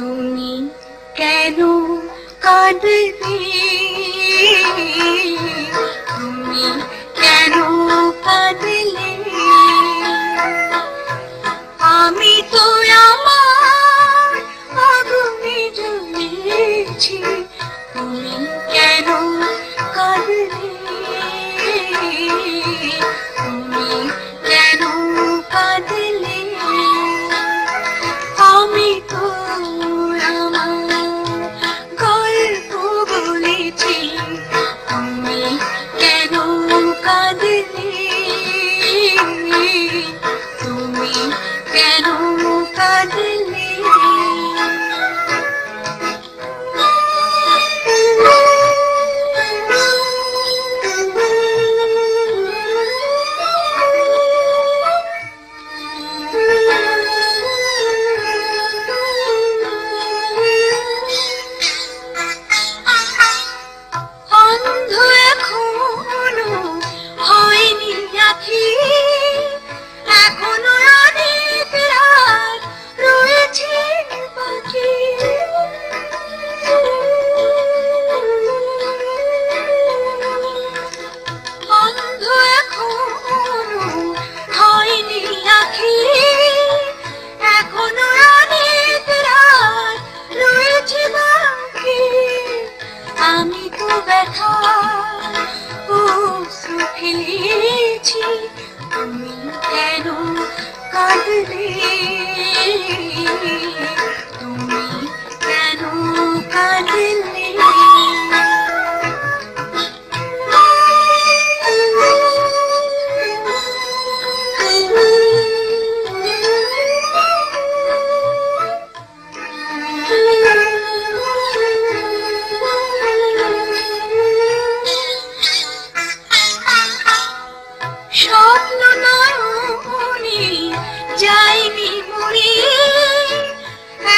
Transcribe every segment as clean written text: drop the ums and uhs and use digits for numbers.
তুমি কেন কাঁদলে, তুমি কেন কাঁদলে? আমি তো আমার আগুনে জ্বলেছি, তুমি কেন কাঁদলে? তুমি কেন কাঁদলে? আমি তো আমার গল্প বলেছি, তুমি কেন কাঁদলে? তুমি কেন কাঁদলে? অন্ধ এখনো হয়নি আঁখি, এখনো অনেক রাত রয়েছে বাকি। অন্ধ এখনো হয়নি আঁখি, এখনো অনেক রাত রয়েছে বাকি। আমি তো ব্যথা অশ্রু ফেলেছি, তুমি কেন কাঁদলে? তুমি কেন কাঁদলে? স্বপ্ন নয়নে যায়নি মরে,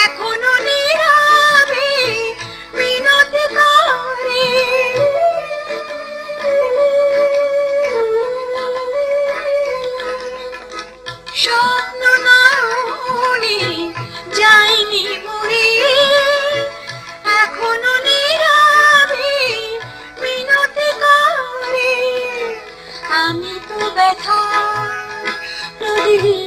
এখনো নীরবে মিনতি করে। স্বপ্ন নয়নে যায়নি মরে, এখনো নীরবে মিনতি করে। আমি তো ব্যথা নদী